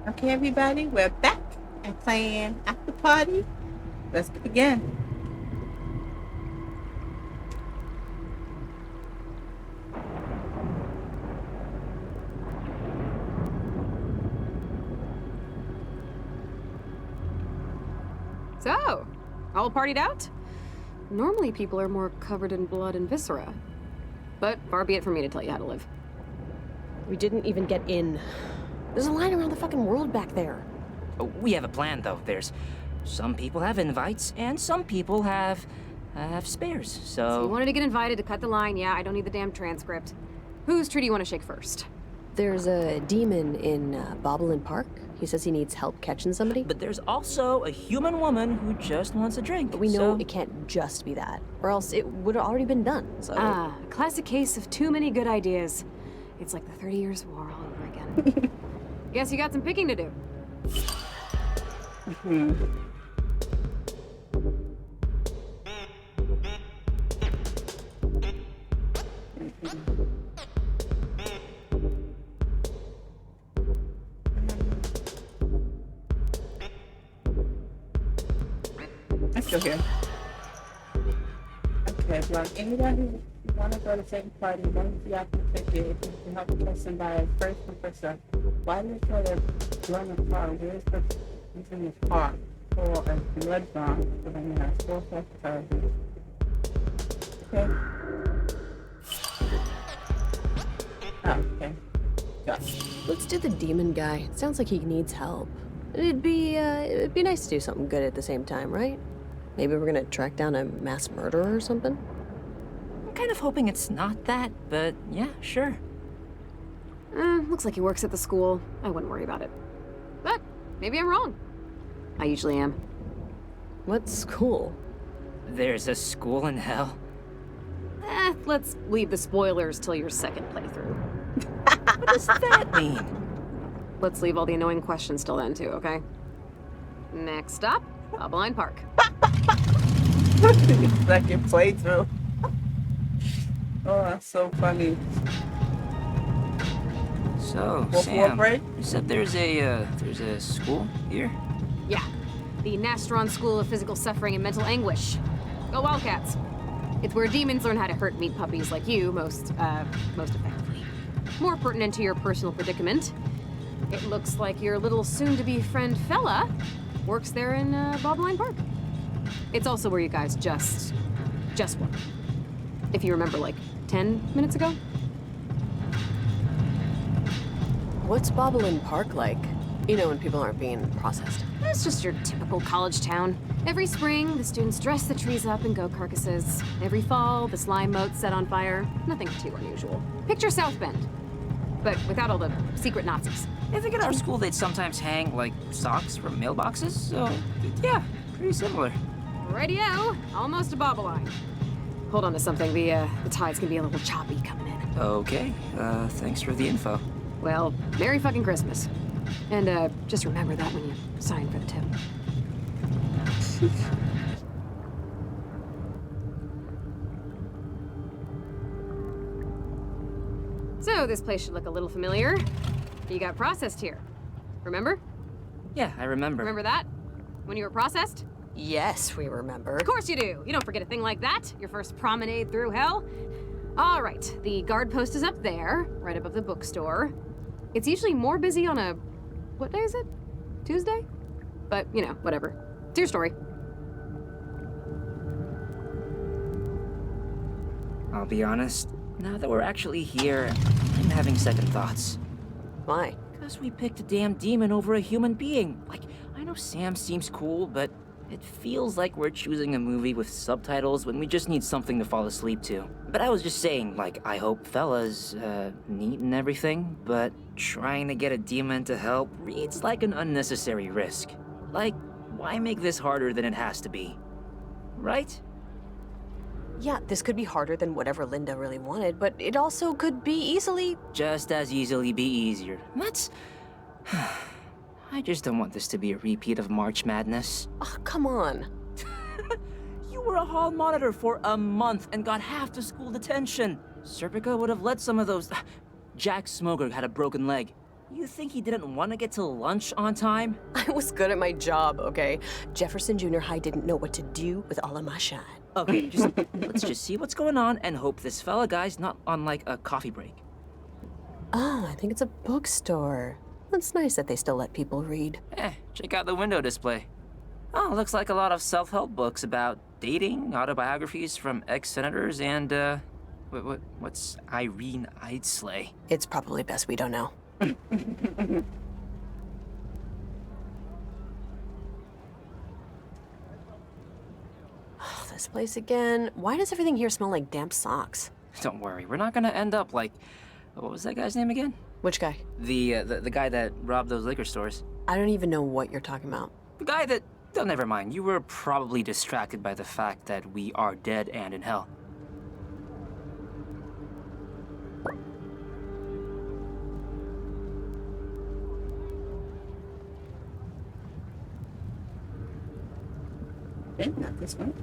Okay, everybody, we're back and playing After Party. Let's begin. So, all partied out? Normally people are more covered in blood and viscera. But far be it for me to tell you how to live. We didn't even get in. There's a line around the fucking world back there. We have a plan, though. There's some people have invites, and some people have spares. So you wanted to get invited to cut the line, yeah, I don't need the damn transcript. Whose tree do you want to shake first? There's a demon in Bobblein Park. He says he needs help catching somebody. But there's also a human woman who just wants a drink. But we know it can't just be that, or else it would have already been done, so... Ah, a classic case of too many good ideas. It's like the 30 Years' War all over again. Guess you got some picking to do. Let's go here. Okay, well, anybody who want to go to the same party, one of you have to ticket. If you can help a person by first come first serve. Why did you try to join the car? Where's the in this car? For a blood drawn, so then you have 4 charges. Okay. Oh, okay. Got it. Let's do the demon guy. It sounds like he needs help. It'd be nice to do something good at the same time, right? Maybe we're gonna track down a mass murderer or something? I'm kind of hoping it's not that, but yeah, sure. Looks like he works at the school. I wouldn't worry about it. But maybe I'm wrong. I usually am. What school? There's a school in hell. Let's leave the spoilers till your second playthrough. What does that mean? Let's leave all the annoying questions till then, too, okay? Next stop, Bobblein Park. Second playthrough. Oh, that's so funny. So, Wolf Sam, break? you said there's a school here? Yeah, the Nastron School of Physical Suffering and Mental Anguish. Go Wildcats. It's where demons learn how to hurt meat puppies like you most effectively. More pertinent to your personal predicament, it looks like your little soon-to-be friend fella works there in Bobblein Park. It's also where you guys just were. If you remember, like, 10 minutes ago? What's Bobblein Park like? You know, when people aren't being processed. It's just your typical college town. Every spring, the students dress the trees up in goat carcasses. Every fall, the slime moat's set on fire. Nothing too unusual. Picture South Bend, but without all the secret Nazis. I think at our school they'd sometimes hang, like, socks from mailboxes, so yeah, pretty similar. Radio, almost a Bobblein. Hold on to something, the tides can be a little choppy coming in. Okay, thanks for the info. Well, Merry fucking Christmas. And just remember that when you sign for the tip. So, this place should look a little familiar. You got processed here. Remember? Yeah, I remember. Remember that? When you were processed? Yes, we remember. Of course you do. You don't forget a thing like that. Your first promenade through hell. All right, the guard post is up there, right above the bookstore. It's usually more busy on a... what day is it? Tuesday? But, you know, whatever. It's your story. I'll be honest, now that we're actually here, I'm having second thoughts. Why? Because we picked a damn demon over a human being. Like, I know Sam seems cool, but it feels like we're choosing a movie with subtitles when we just need something to fall asleep to. But I was just saying, like, I hope fella's, neat and everything, but trying to get a demon to help reads like an unnecessary risk. Like, why make this harder than it has to be? Right? Yeah, this could be harder than whatever Linda really wanted, but it also could be easily... Just as easily be easier. That's... I just don't want this to be a repeat of March Madness. Oh, come on. You were a hall monitor for a month and got half the school detention. Serpico would have let some of those... Jack Smoker had a broken leg. You think he didn't want to get to lunch on time? I was good at my job, okay? Jefferson Junior High didn't know what to do with all of my shine. Okay, let's just see what's going on and hope this fella guy's not on like a coffee break. Oh, I think it's a bookstore. It's nice that they still let people read. Check out the window display. Oh, looks like a lot of self-help books about dating, autobiographies from ex-senators, and, what's Irene Eidsley? It's probably best we don't know. Oh, this place again. Why does everything here smell like damp socks? Don't worry, we're not gonna end up like... What was that guy's name again? Which guy? The guy that robbed those liquor stores. I don't even know what you're talking about. The guy that... Oh, never mind. You were probably distracted by the fact that we are dead and in hell. Okay, not this one.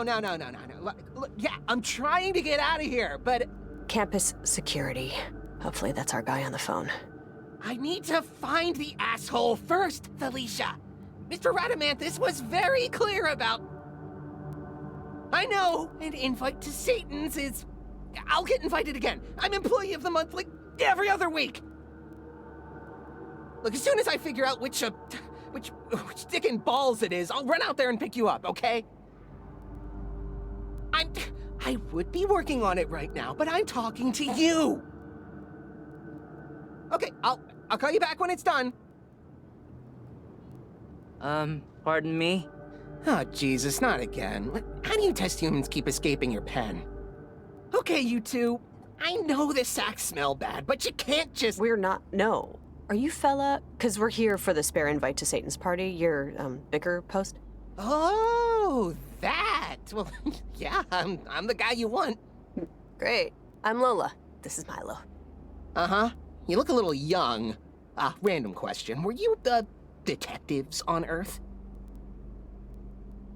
No. Look, yeah, I'm trying to get out of here, but Campus security. Hopefully that's our guy on the phone. I need to find the asshole first, Felicia. Mr. Radamanthus was very clear about... I know an invite to Satan's is... I'll get invited again. I'm employee of the month like every other week. Look, as soon as I figure out which dick and balls it is, I'll run out there and pick you up, okay? I would be working on it right now, but I'm talking to you. Okay, I'll call you back when it's done. Pardon me? Oh, Jesus, not again. How do you test humans keep escaping your pen? Okay, you two. I know the sacks smell bad, but you can't just... We're not, no. Are you fella? Because we're here for the spare invite to Satan's party, your, bicker post. Oh, that. Well, yeah, I'm the guy you want. Great. I'm Lola. This is Milo. Uh-huh. You look a little young. Random question. Were you the detectives on Earth?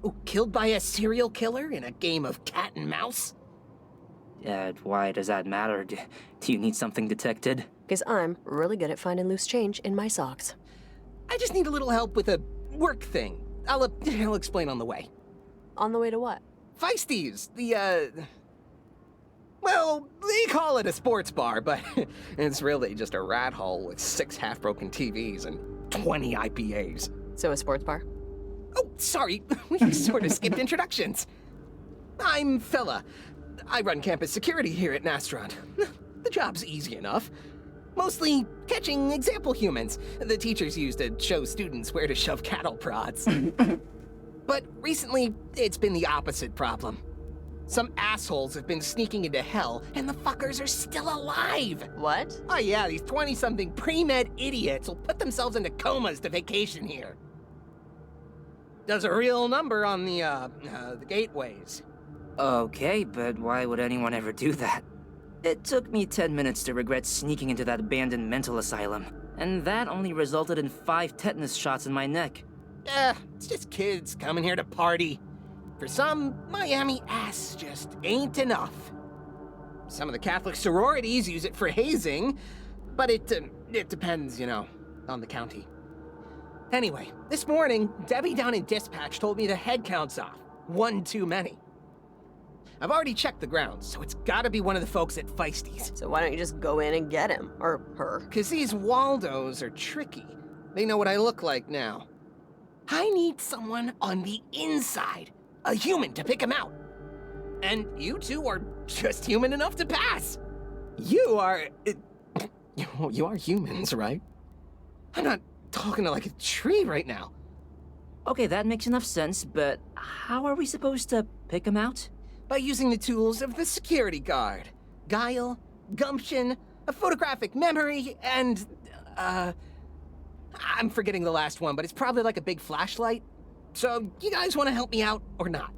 Oh, killed by a serial killer in a game of cat and mouse? Why does that matter? Do you need something detected? Because I'm really good at finding loose change in my socks. I just need a little help with a work thing. I'll explain on the way. On the way to what? Feisties, well, they call it a sports bar, but it's really just a rat hole with 6 half-broken TVs and 20 IPAs. So a sports bar? Oh, sorry, we sort of skipped introductions. I'm Fella. I run campus security here at Nastron. The job's easy enough. Mostly catching example humans the teachers use to show students where to shove cattle prods. But recently, it's been the opposite problem. Some assholes have been sneaking into hell, and the fuckers are still alive! What? Oh yeah, these 20-something pre-med idiots will put themselves into comas to vacation here. Does a real number on the gateways. Okay, but why would anyone ever do that? It took me 10 minutes to regret sneaking into that abandoned mental asylum, and that only resulted in 5 tetanus shots in my neck. It's just kids coming here to party. For some, Miami ass just ain't enough. Some of the Catholic sororities use it for hazing, but it depends, on the county. Anyway, this morning, Debbie down in dispatch told me the head count's off. 1 too many. I've already checked the grounds, so it's gotta be one of the folks at Feisties. So why don't you just go in and get him? Or her? 'Cause these Waldos are tricky. They know what I look like now. I need someone on the inside. A human to pick him out. And you two are just human enough to pass. You are... you are humans, right? I'm not talking to like a tree right now. Okay, that makes enough sense, but how are we supposed to pick him out? By using the tools of the security guard. Guile, gumption, a photographic memory, and, I'm forgetting the last one, but it's probably like a big flashlight. So, you guys want to help me out or not?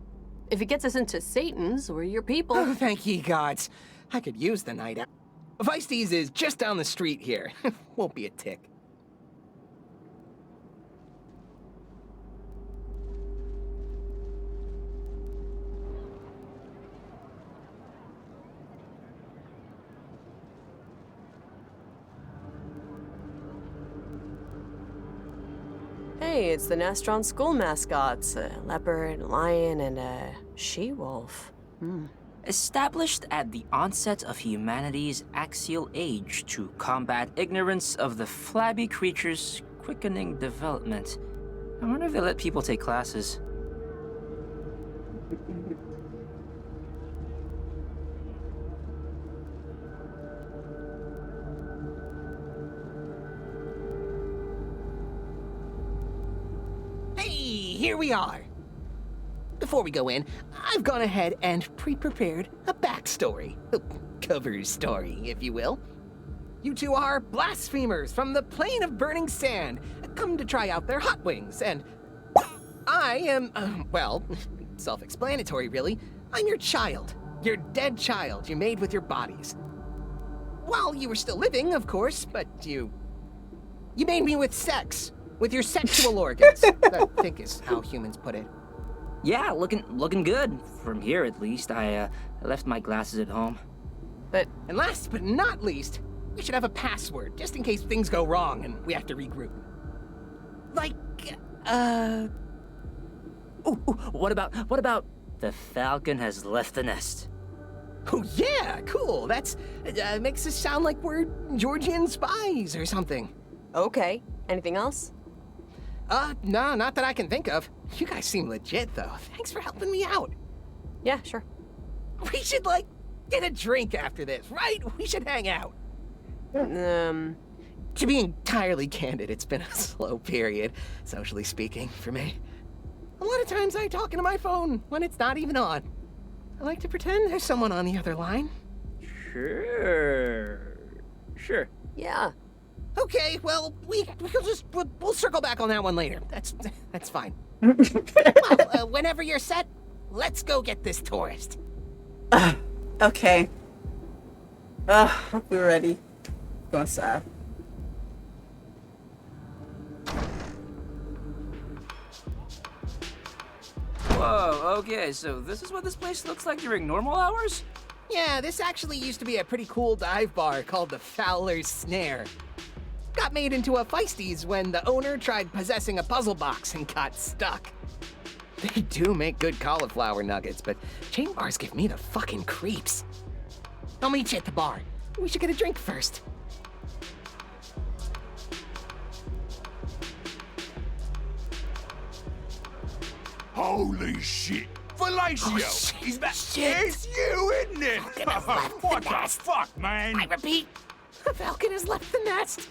If it gets us into Satan's, we're your people. Oh, thank ye gods. I could use the night out. Feisties is just down the street here. Won't be a tick. Hey, it's the Nastron school mascots. A leopard, lion, and a she-wolf. Established at the onset of humanity's axial age to combat ignorance of the flabby creature's quickening development. I wonder if they let people take classes. Hey, here we are. Before we go in, I've gone ahead and pre-prepared a backstory. A cover story, if you will. You two are blasphemers from the plane of burning sand, come to try out their hot wings, and I am, well, self-explanatory, really. I'm your child. Your dead child you made with your bodies. While you were still living, of course, but you made me with sex. With your sexual organs, I think is how humans put it. Yeah, looking good. From here, at least. I left my glasses at home. And last but not least, we should have a password, just in case things go wrong and we have to regroup. Like, Ooh, what about the falcon has left the nest? oh yeah, cool. That's, makes us sound like we're Georgian spies or something. Okay. Anything else? No, not that I can think of. You guys seem legit, though. Thanks for helping me out. Yeah, sure. We should, like, get a drink after this, right? We should hang out. To be entirely candid, it's been a slow period, socially speaking, for me. A lot of times I talk into my phone when it's not even on. I like to pretend there's someone on the other line. Sure. Yeah. Okay, well, we'll circle back on that one later. That's fine. Well, whenever you're set, let's go get this tourist. Okay. Hope we're ready. Go inside. Whoa, okay, so this is what this place looks like during normal hours? Yeah, this actually used to be a pretty cool dive bar called the Fowler's Snare. Got made into a Feisties when the owner tried possessing a puzzle box and got stuck. They do make good cauliflower nuggets, but chain bars give me the fucking creeps. I'll meet you at the bar. We should get a drink first. Holy shit! Fellatio! Oh, shit. He's back! Shit. It's you, isn't it? Falcon has left What the the nest. fuck, man? I repeat, the Falcon has left the nest.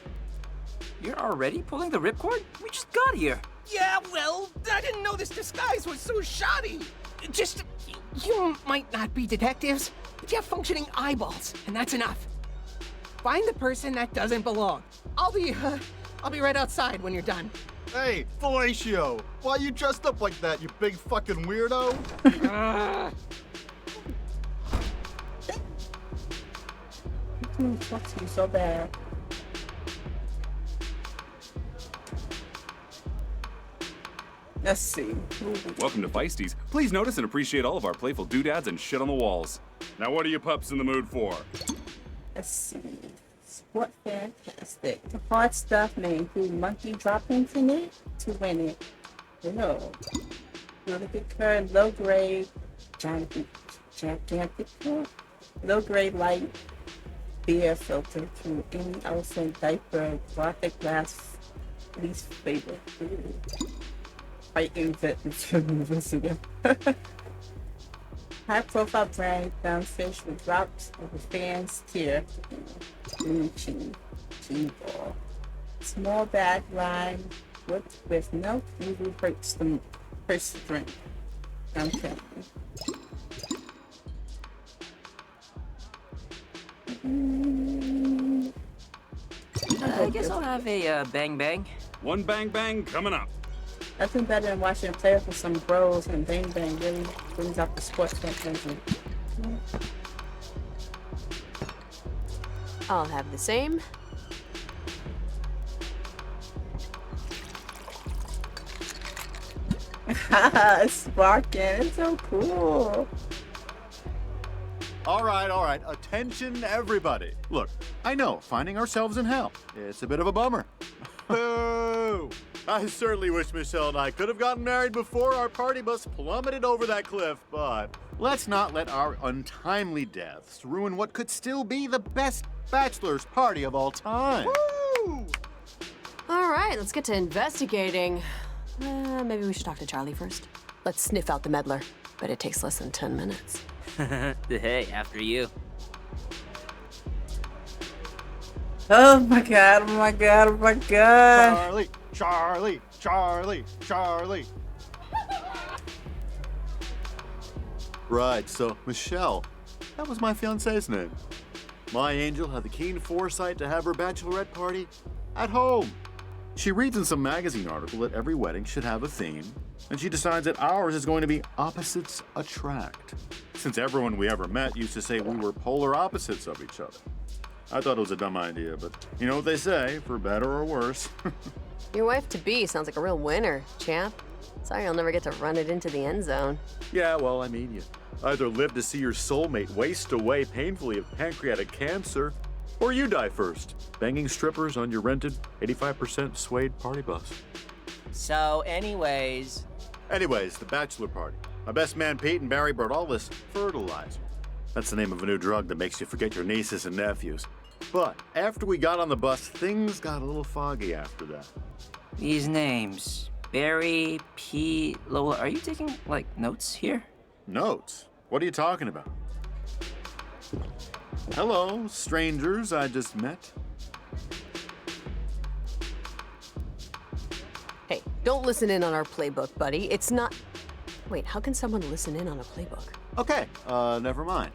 You're already pulling the ripcord? We just got here. Yeah, well, I didn't know this disguise was so shoddy. Just, you might not be detectives, but you have functioning eyeballs, and that's enough. Find the person that doesn't belong. I'll be right outside when you're done. Hey, Fellatio, why you dressed up like that, you big fucking weirdo? Fucks me so bad. Let's see. Welcome to Feisties. Please notice and appreciate all of our playful doodads and shit on the walls. Now what are you pups in the mood for? Let's see. Sport fantastic. The hard stuff may include monkey droppings in it to win it. No. Prolific curd, low grade, gigantic, low grade light beer filtered through any Olsen diaper, gothic glass, least favorite food. Fighting visitor. High profile brand found fish with drops of the fans tier. Ching ball. Small bag line with milk usually hurts the drink. I'm telling you. I guess I'll have a bang bang. One bang bang coming up. Nothing better than watching a player with some bros and bang bang really brings out the sportsman in me. I'll have the same. It's sparking. It's so cool. All right. Attention, everybody. Look, I know, finding ourselves in hell. It's a bit of a bummer. Boo! I certainly wish Michelle and I could have gotten married before our party bus plummeted over that cliff, but let's not let our untimely deaths ruin what could still be the best bachelor's party of all time. Woo! All right, let's get to investigating. Maybe we should talk to Charlie first. Let's sniff out the meddler. Bet it takes less than 10 minutes. Hey, after you. Oh my god, oh my god, oh my god. Charlie. Right, so Michelle, that was my fiance's name. My angel had the keen foresight to have her bachelorette party at home. She reads in some magazine article that every wedding should have a theme, and she decides that ours is going to be opposites attract. Since everyone we ever met used to say we were polar opposites of each other. I thought it was a dumb idea, but you know what they say, for better or worse. Your wife-to-be sounds like a real winner, champ. Sorry you'll never get to run it into the end zone. Yeah, well, I mean, you either live to see your soulmate waste away painfully of pancreatic cancer, or you die first, banging strippers on your rented 85% suede party bus. So, anyways, The bachelor party. My best man Pete and Barry brought all this fertilizer. That's the name of a new drug that makes you forget your nieces and nephews. But after we got on the bus, things got a little foggy after that. these names. Barry, Pete, Lola, are you taking, like, notes here? Notes? What are you talking about? Hello, strangers I just met. Hey, don't listen in on our playbook, buddy. It's not... Wait, how can someone listen in on a playbook? Okay, never mind.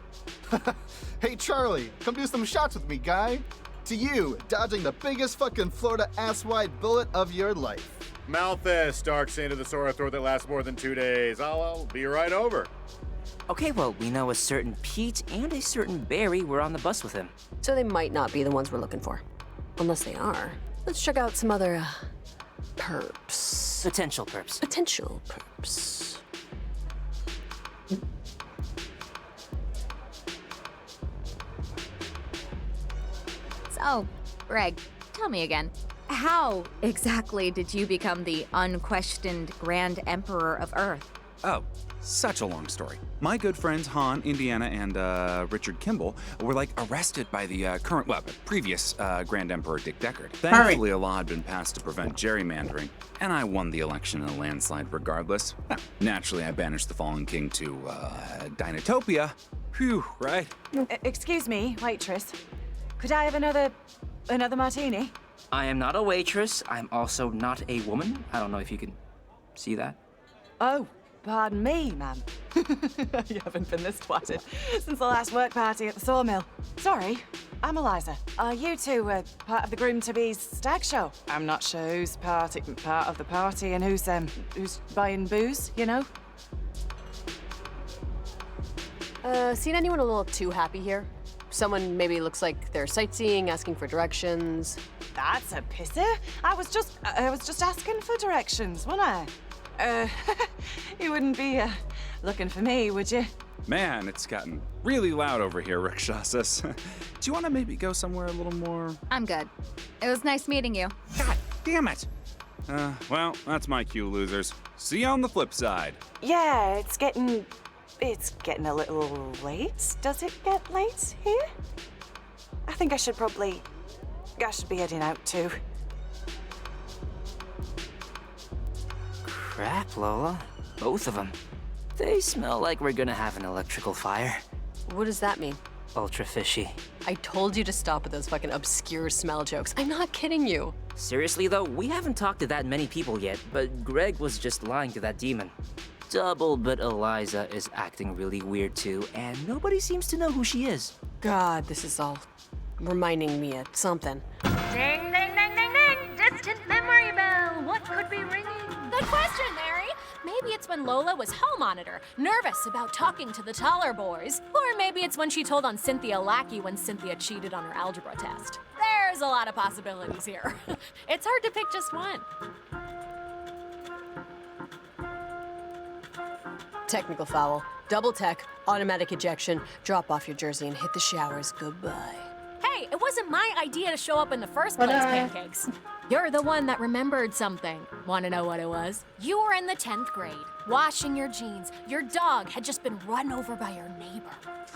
Hey, Charlie, come do some shots with me, guy. To you, dodging the biggest fucking Florida ass-wide bullet of your life. Malthus, dark saint of the sore throat that lasts more than 2 days. I'll be right over. Okay, well, we know a certain Pete and a certain Barry were on the bus with him. So they might not be the ones we're looking for. Unless they are. Let's check out some other, perps. Potential perps. Potential perps. So, Greg, tell me again. How exactly did you become the unquestioned Grand Emperor of Earth? Oh, such a long story. My good friends Han, Indiana, and Richard Kimball were arrested by the previous Grand Emperor Dick Deckard. Thankfully, a law had been passed to prevent gerrymandering, and I won the election in a landslide regardless. Now, naturally, I banished the fallen king to Dinotopia. Phew, right? Excuse me, waitress. Could I have another martini? I am not a waitress. I'm also not a woman. I don't know if you can see that. Oh, pardon me, ma'am. You haven't been this twatted since the last work party at the sawmill. Sorry, I'm Eliza. Are you two part of the groom-to-be's stag show? I'm not sure who's part of the party and who's buying booze, you know? Seen anyone a little too happy here? Someone maybe looks like they're sightseeing, asking for directions. That's a pisser. I was just asking for directions, wasn't I? You wouldn't be looking for me, would you? Man, it's gotten really loud over here, Rakshasas. Do you want to maybe go somewhere a little more... I'm good. It was nice meeting you. God damn it! Well, that's my cue, losers. See you on the flip side. Yeah, it's getting a little late. Does it get late here? I think I should be heading out too. Crap, Lola. Both of them. They smell like we're gonna have an electrical fire. What does that mean? Ultra fishy. I told you to stop with those fucking obscure smell jokes. I'm not kidding you. Seriously though, we haven't talked to that many people yet, but Greg was just lying to that demon. Double, but Eliza is acting really weird too, and nobody seems to know who she is. God, this is all reminding me of something. Ding, ding, ding, ding, ding! Distant memory bell! could be ringing? Good question, Mary. Maybe it's when Lola was home monitor, nervous about talking to the taller boys. Or maybe it's when she told on Cynthia Lackey when Cynthia cheated on her algebra test. There's a lot of possibilities here. It's hard to pick just one. Technical foul. Double tech, automatic ejection, drop off your jersey and hit the showers. Goodbye. Hey, it wasn't my idea to show up in the first place, Pancakes. You're the one that remembered something. Want to know what it was? You were in the 10th grade, washing your jeans. Your dog had just been run over by your neighbor.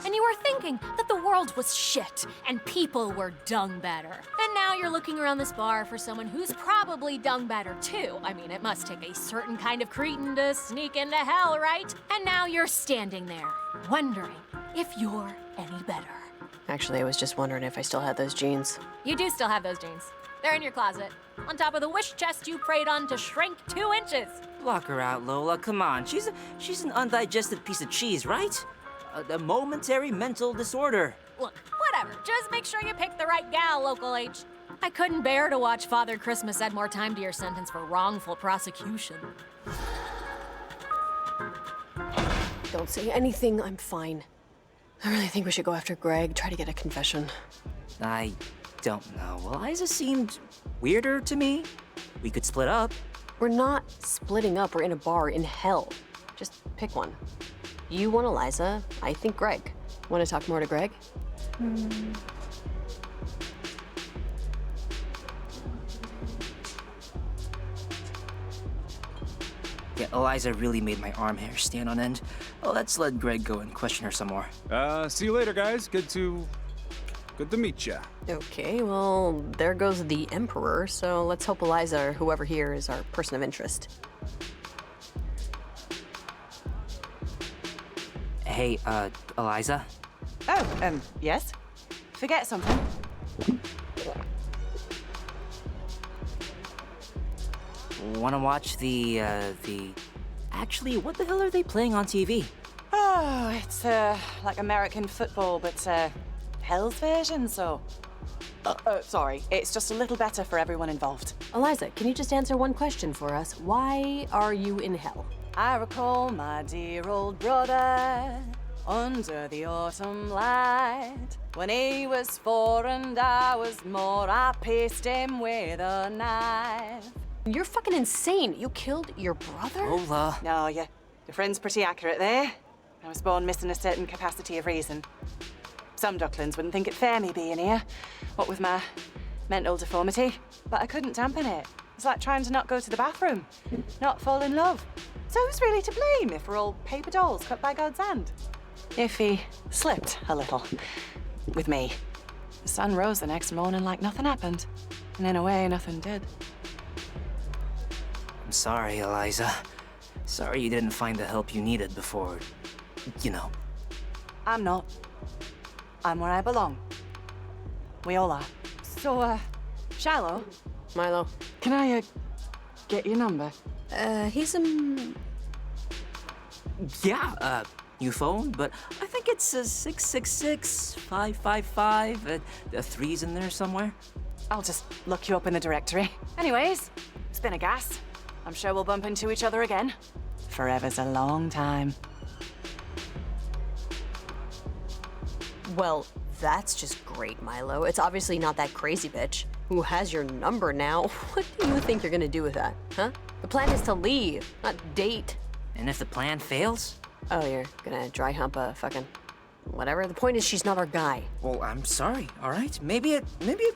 And you were thinking that the world was shit and people were dung better. And now you're looking around this bar for someone who's probably dung better too. I mean, it must take a certain kind of cretin to sneak into hell, right? And now you're standing there, wondering if you're any better. Actually, I was just wondering if I still had those jeans. You do still have those jeans. They're in your closet, on top of the wish chest you prayed on to shrink 2 inches. Block her out, Lola. Come on. She's an undigested piece of cheese, right? A momentary mental disorder. Look, whatever. Just make sure you pick the right gal, local H. I couldn't bear to watch Father Christmas add more time to your sentence for wrongful prosecution. Don't say anything, I'm fine. I really think we should go after Greg, try to get a confession. I don't know. Well, Eliza seemed weirder to me. We could split up. We're not splitting up, we're in a bar in hell. Just pick one. You want Eliza, I think Greg. Want to talk more to Greg? Yeah, Eliza really made my arm hair stand on end. Oh, let's let Greg go and question her some more. See you later, guys. Good to meet ya. Okay, well, there goes the Emperor, so let's hope Eliza or whoever here is our person of interest. Hey, Eliza? Oh, yes? Forget something? Wanna watch the... Actually, what the hell are they playing on TV? Oh, it's, like American football, but, Hell's version, so... sorry, it's just a little better for everyone involved. Eliza, can you just answer one question for us? Why are you in hell? I recall my dear old brother under the autumn light. When he was 4 and I was more, I pierced him with a knife. You're fucking insane. You killed your brother? Lola. No, your friend's pretty accurate there. I was born missing a certain capacity of reason. Some ducklings wouldn't think it fair me being here, what with my mental deformity. But I couldn't dampen it. It's like trying to not go to the bathroom, not fall in love. So who's really to blame if we're all paper dolls cut by God's hand? If he slipped a little with me. The sun rose the next morning like nothing happened. And in a way, nothing did. I'm sorry, Eliza. Sorry you didn't find the help you needed before, you know. I'm not. I'm where I belong. We all are. So, Shiloh? Milo. Can I, get your number? He's Yeah, new phone, but I think it's a 666-555. A 3's in there somewhere. I'll just look you up in the directory. Anyways, it's been a gas. I'm sure we'll bump into each other again. Forever's a long time. Well, that's just great, Milo. It's obviously not that crazy bitch who has your number now. What do you think you're gonna do with that, huh? The plan is to leave, not date. And if the plan fails? Oh, you're gonna dry hump a fucking whatever. The point is she's not our guy. Well, I'm sorry, all right? Maybe it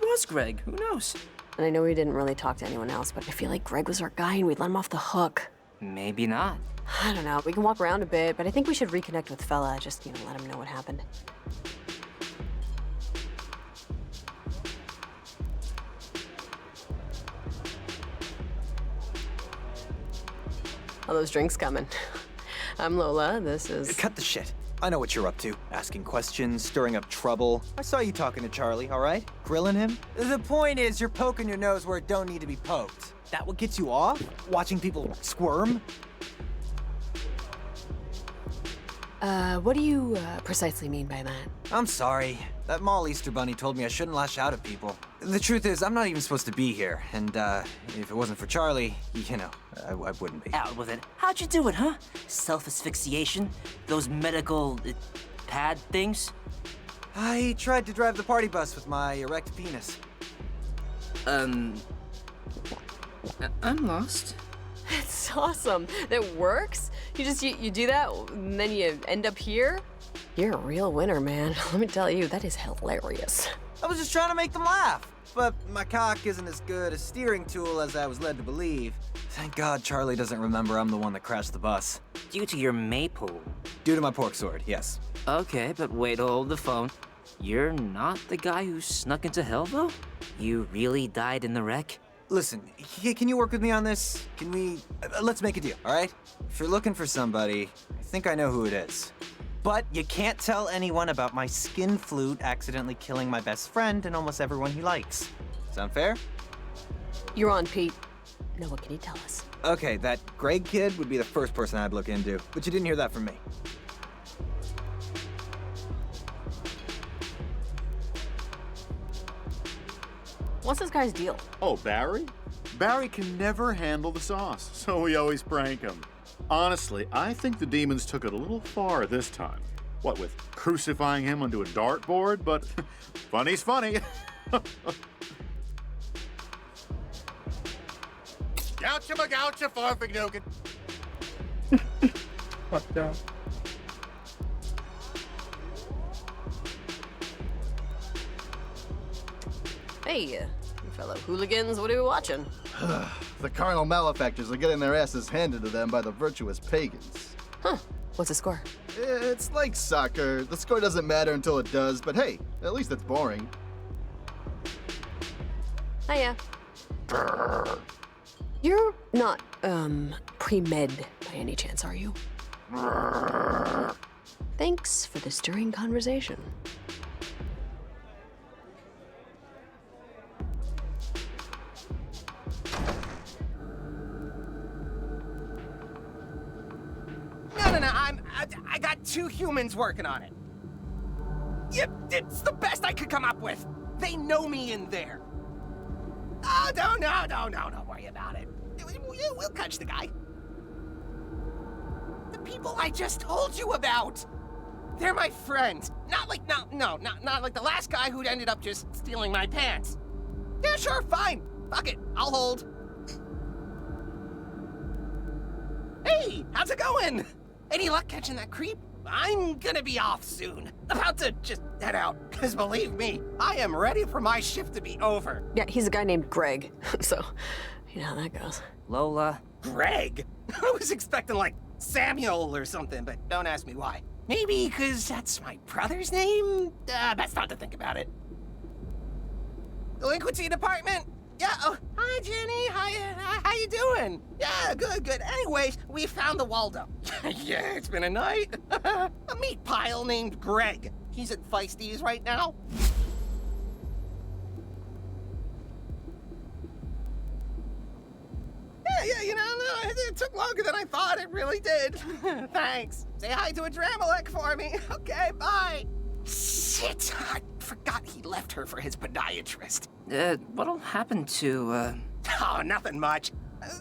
was Greg. Who knows? And I know we didn't really talk to anyone else, but I feel like Greg was our guy and we'd let him off the hook. Maybe not. I don't know. We can walk around a bit, but I think we should reconnect with Fella. Just, let him know what happened. All those drinks coming. I'm Lola. This is... Cut the shit. I know what you're up to. Asking questions, stirring up trouble. I saw you talking to Charlie, all right? Grilling him. The point is, you're poking your nose where it don't need to be poked. That what gets you off? Watching people squirm? What do you precisely mean by that? I'm sorry. That mall Easter Bunny told me I shouldn't lash out at people. The truth is, I'm not even supposed to be here. And, if it wasn't for Charlie, you know, I wouldn't be. Out with it. How'd you do it, huh? Self-asphyxiation? Those medical pad things? I tried to drive the party bus with my erect penis. I'm lost. That's awesome. That works? You do that, and then you end up here? You're a real winner, man. Let me tell you, that is hilarious. I was just trying to make them laugh. But my cock isn't as good a steering tool as I was led to believe. Thank God Charlie doesn't remember I'm the one that crashed the bus. Due to your maypole. Due to my pork sword, yes. Okay, but wait, hold the phone. You're not the guy who snuck into hell, though? You really died in the wreck? Listen, can you work with me on this? Can we... let's make a deal, all right? If you're looking for somebody, I think I know who it is. But you can't tell anyone about my skin flute accidentally killing my best friend and almost everyone he likes. Sound fair? You're on, Pete. Now what can you tell us? Okay, that Greg kid would be the first person I'd look into, but you didn't hear that from me. What's this guy's deal? Oh, Barry? Barry can never handle the sauce, so we always prank him. Honestly, I think the demons took it a little far this time. What with crucifying him onto a dartboard? But funny's funny. Goucha magoucha farfignugan. Fucked up. Hey, you fellow hooligans, what are we watching? The carnal malefactors are getting their asses handed to them by the virtuous pagans. Huh. What's the score? It's like soccer. The score doesn't matter until it does, but hey, at least it's boring. Hiya. You're not, pre-med by any chance, are you? Thanks for the stirring conversation. No, I got 2 humans working on it. Yep, it's the best I could come up with. They know me in there. Oh, don't worry about it. We'll catch the guy. The people I just told you about. They're my friends. Not like the last guy who'd ended up just stealing my pants. Yeah, sure, fine. Fuck it, I'll hold. Hey, how's it going? Any luck catching that creep? I'm gonna be off soon. About to just head out. Because believe me, I am ready for my shift to be over. Yeah, he's a guy named Greg, so you know how that goes. Lola. Greg? I was expecting like Samuel or something, but don't ask me why. Maybe because that's my brother's name? Best not to think about it. Delinquency department? Yeah, oh, hi Jenny, how you doing? Yeah, good. Anyways, we found the Waldo. Yeah, it's been a night. A meat pile named Greg. He's at Feisty's right now. Yeah, you know, no, it took longer than I thought. It really did. Thanks. Say hi to a Dramalek for me. Okay, bye. Shit, I forgot he left her for his podiatrist. What'll happen to, Oh, nothing much.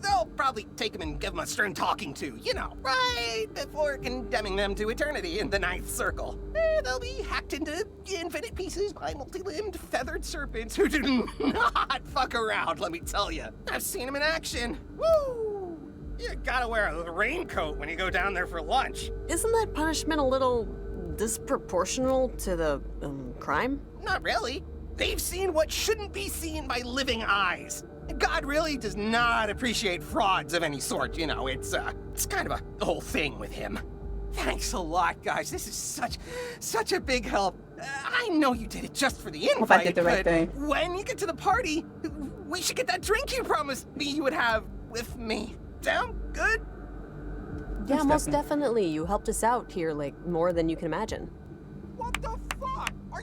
They'll probably take him and give him a stern talking to, you know, right before condemning them to eternity in the ninth circle. They'll be hacked into infinite pieces by multi-limbed feathered serpents who do not fuck around, let me tell you. I've seen them in action. Woo! You gotta wear a raincoat when you go down there for lunch. Isn't that punishment a little disproportional to the, crime? Not really. They've seen what shouldn't be seen by living eyes. God really does not appreciate frauds of any sort, you know. It's kind of a whole thing with him. Thanks a lot, guys. This is such a big help. I know you did it just for the invite, Hope I did the right thing. When you get to the party, we should get that drink you promised me you would have with me. Sound good? Yeah, most definitely. You helped us out here, like, more than you can imagine. What the fuck? Are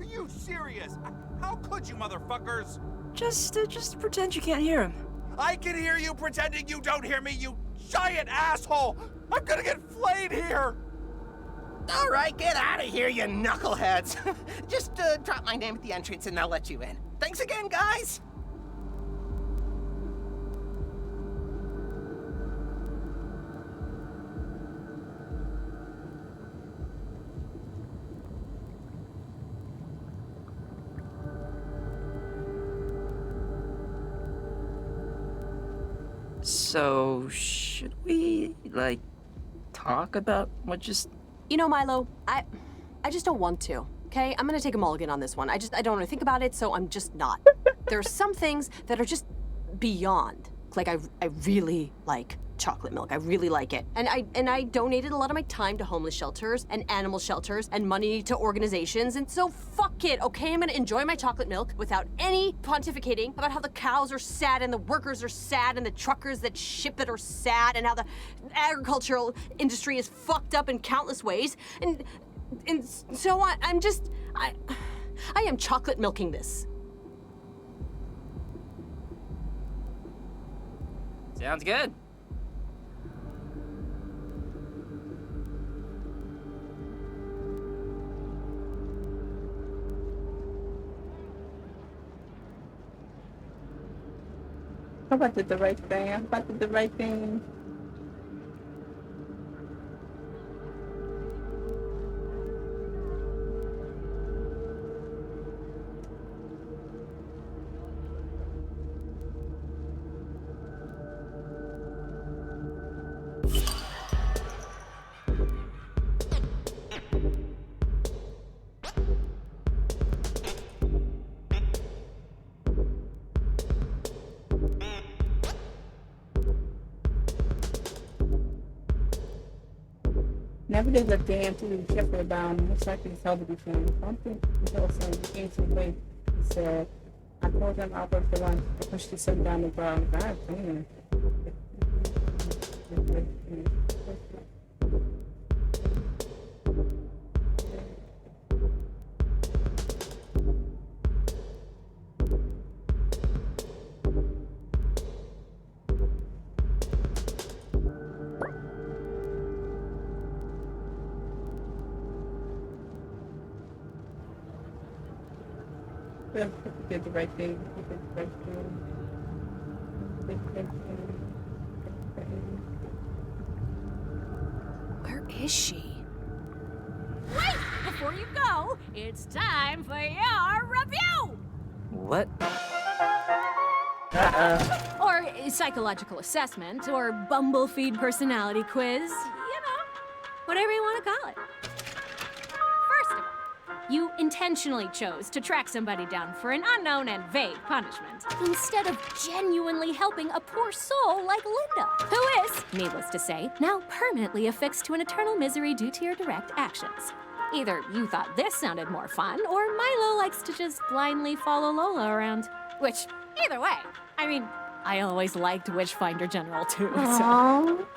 you serious? How could you, motherfuckers? Just pretend you can't hear him. I can hear you pretending you don't hear me, you giant asshole! I'm gonna get flayed here! All right, get out of here, you knuckleheads. Just drop my name at the entrance and I'll let you in. Thanks again, guys. So, should we, like, talk about what just... You know, Milo, I just don't want to, okay? I'm gonna take a mulligan on this one. I don't want to think about it, so I'm just not. There are some things that are just beyond. Like, I really like chocolate milk. I really like it. And I donated a lot of my time to homeless shelters and animal shelters and money to organizations, and so fuck it, okay? I'm gonna enjoy my chocolate milk without any pontificating about how the cows are sad and the workers are sad and the truckers that ship it are sad and how the agricultural industry is fucked up in countless ways. And so I am chocolate milking this. Sounds good. I hope I did the right thing. I hope I did the right thing. Never did a damn to the ship down. Looks like he's held to be found. Something he told saying he came to the way. He said, I told him I was the one to push the son down the ground. God damn. He did the right thing. He did the right thing. Where is she? Wait! Before you go, it's time for your review! What? Or psychological assessment, or Bumblefeed personality quiz. You know, whatever you want to call it. First of all, you intentionally chose to track somebody down for an unknown and vague punishment, instead of genuinely helping a poor soul like Linda, who is, needless to say, now permanently affixed to an eternal misery due to your direct actions. Either you thought this sounded more fun, or Milo likes to just blindly follow Lola around. Which, either way, I mean, I always liked Witchfinder General too, so...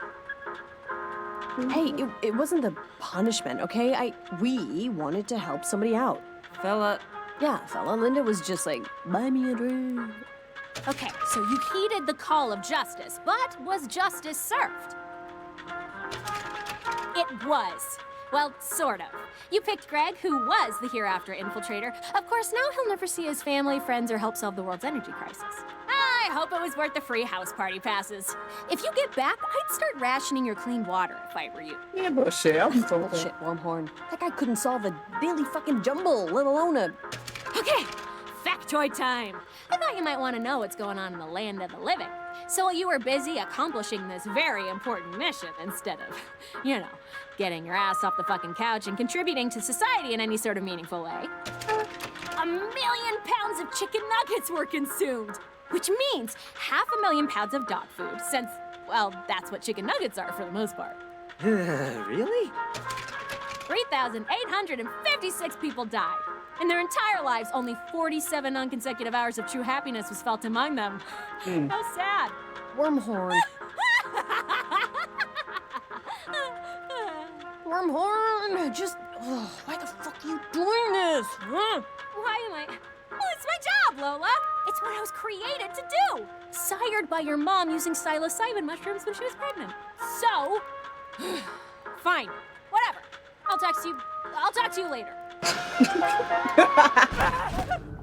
Hey, it wasn't the punishment, okay? We wanted to help somebody out. Fella. Yeah, fella. Linda was just like, buy me a drink. Okay, so you heeded the call of justice, but was justice served? It was. Well, sort of. You picked Greg, who was the hereafter infiltrator. Of course, now he'll never see his family, friends, or help solve the world's energy crisis. I hope it was worth the free house party passes. If you get back, I'd start rationing your clean water if I were you. Yeah, bullshit. Bullshit, Wormhorn. That guy couldn't solve a daily fucking jumble, let alone a... Okay, factoid time. I thought you might want to know what's going on in the land of the living. So you were busy accomplishing this very important mission instead of, you know, getting your ass off the fucking couch and contributing to society in any sort of meaningful way. 1 million pounds of chicken nuggets were consumed, which means 500,000 pounds of dog food, since, well, that's what chicken nuggets are for the most part. Really? 3,856 people died. In their entire lives, only 47 non-consecutive hours of true happiness was felt among them. How sad. Wormhorn. Wormhorn, just... why the fuck are you doing this? Huh? Why am I... Well, it's my job, Lola. It's what I was created to do. Sired by your mom using psilocybin mushrooms when she was pregnant. So... Fine. Whatever. I'll talk text you. I'll talk to you later.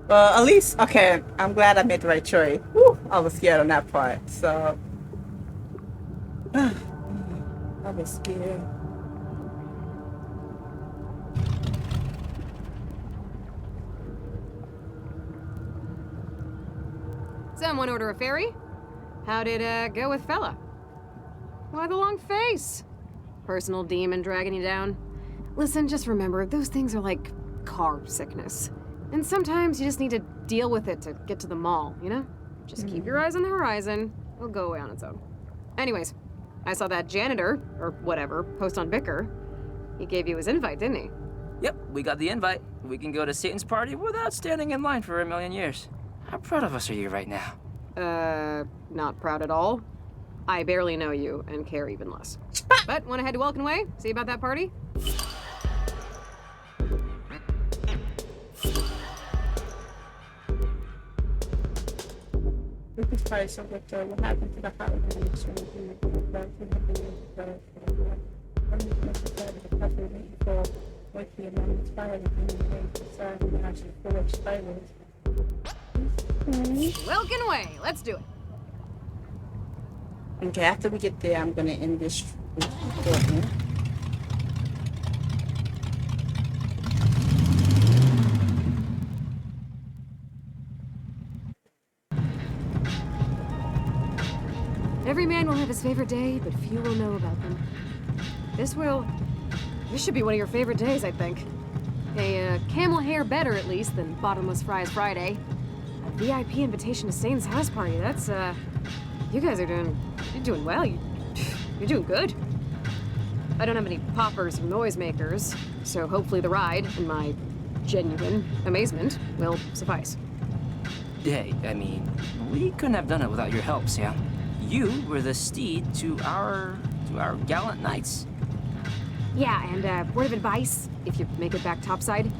Well, at least, okay, I'm glad I made the right choice. Whew, I was scared on that part, so. I was scared. Someone order a ferry? How'd it go with fella? Why the long face? Personal demon dragging you down? Listen, just remember, those things are like car sickness. And sometimes you just need to deal with it to get to the mall, you know? Just keep your eyes on the horizon. It'll go away on its own. Anyways, I saw that janitor, or whatever, post on Vicar. He gave you his invite, didn't he? Yep, we got the invite. We can go to Satan's party without standing in line for a million years. How proud of us are you right now? Not proud at all. I barely know you and care even less. But wanna head to Welkin Way? See about that party? We could try some with what happened to the holiday. So Welkin Way, let's do it. okay, after we get there, I'm gonna end this recording. Every man will have his favorite day, but few will know about them. This should be one of your favorite days, I think. A camel hair better, at least, than Bottomless Fries Friday. A VIP invitation to Satan's house party, that's, you guys are you're doing well. You're doing good. I don't have any poppers or noisemakers, so hopefully the ride and my genuine amazement will suffice. Hey, I mean, we couldn't have done it without your help, Sam. You were the steed to our gallant knights. Yeah, and word of advice, if you make it back topside,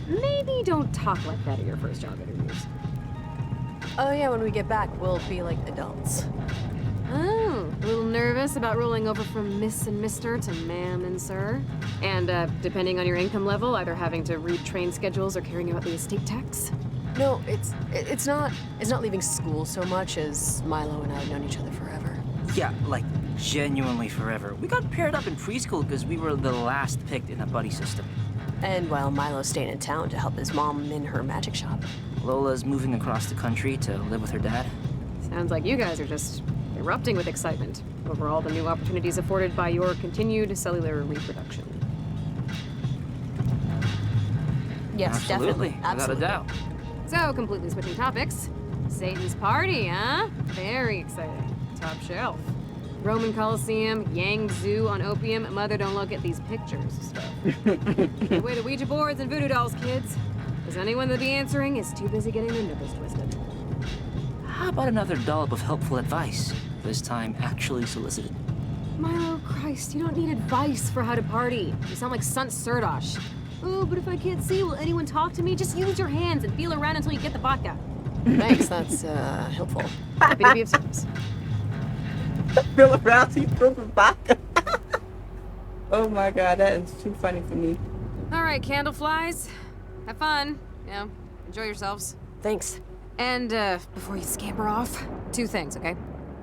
maybe don't talk like that at your first job interviews. Oh yeah, when we get back, we'll be like adults. Oh, a little nervous about rolling over from Miss and Mr. to Ma'am and Sir? And, depending on your income level, either having to read train schedules or caring about the estate tax? No, it's not leaving school so much as Milo and I have known each other forever. Yeah, like genuinely forever. We got paired up in preschool because we were the last picked in a buddy system. And while Milo's staying in town to help his mom in her magic shop. Lola's moving across the country to live with her dad. Sounds like you guys are just erupting with excitement over all the new opportunities afforded by your continued cellular reproduction. Yes, Absolutely, definitely. without a doubt. So, completely switching topics. Satan's party, huh? Very exciting. Top shelf. Roman Coliseum, Yang Zoo on opium, mother don't look at these pictures stuff. The way to Ouija boards and voodoo dolls, kids. Because anyone that'd be answering is too busy getting their nipples twisted. How about another dollop of helpful advice? This time actually solicited. Milo, Christ, you don't need advice for how to party. You sound like Sant Sirdosh. Oh, but if I can't see, will anyone talk to me? Just use your hands and feel around until you get the vodka. Thanks, that's helpful. Happy to be of service. Feel around, he threw the vodka. Oh my god, that is too funny for me. All right, candle flies. Have fun. You know, enjoy yourselves. Thanks. And before you scamper off, two things, okay?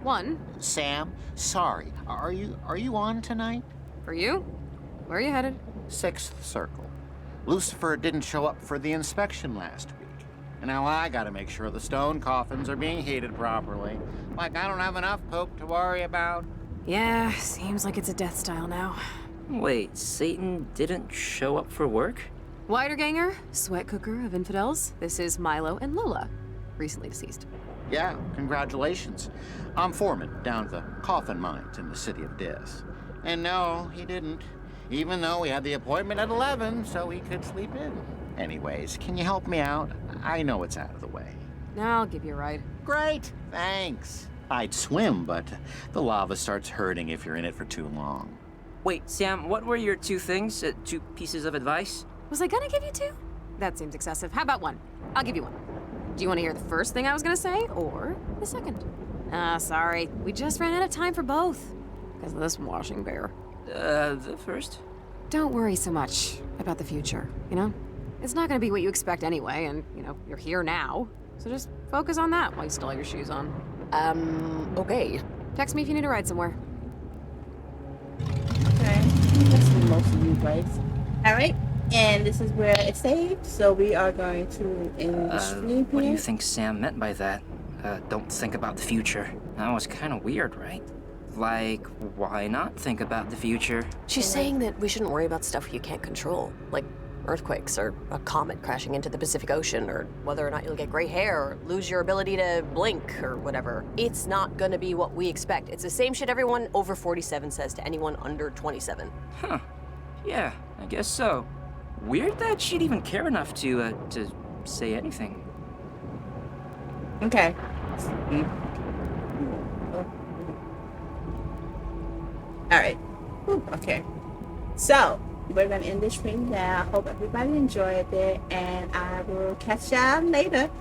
One, Sam, sorry. Are you on tonight? for you, where are you headed? Sixth Circle. Lucifer didn't show up for the inspection last week. And now I gotta make sure the stone coffins are being heated properly. Like I don't have enough poke to worry about. Yeah, seems like it's a death style now. Wait, Satan didn't show up for work? Widerganger, sweat cooker of infidels. This is Milo and Lola, recently deceased. Yeah, congratulations. I'm foreman down at the coffin mines in the city of Death. And no, he didn't. Even though we had the appointment at 11 so he could sleep in. Anyways, can you help me out? I know it's out of the way. I'll give you a ride. Great, thanks. I'd swim, but the lava starts hurting if you're in it for too long. Wait, Sam, what were your two things? Two pieces of advice? Was I gonna give you two? That seems excessive. How about one? I'll give you one. Do you want to hear the first thing I was gonna say, or the second? Sorry. We just ran out of time for both. Because of this washing bear. The first? don't worry so much about the future, you know? It's not gonna be what you expect anyway, and, you know, you're here now. So just focus on that while you still have your shoes on. Okay. Text me if you need to ride somewhere. Okay. That's most of you guys. Alright. And this is where it's saved, so we are going to end the stream What do you here. think Sam meant by that? Don't think about the future. That was kind of weird, right? Like, why not think about the future? She's saying that we shouldn't worry about stuff you can't control, like earthquakes or a comet crashing into the Pacific Ocean or whether or not you'll get gray hair or lose your ability to blink or whatever. It's not gonna be what we expect. It's the same shit everyone over 47 says to anyone under 27. Huh. Yeah, I guess so. Weird that she'd even care enough to say anything. Okay. Alright. Okay. So, we're gonna end the stream now. Hope everybody enjoyed it, and I will catch y'all later.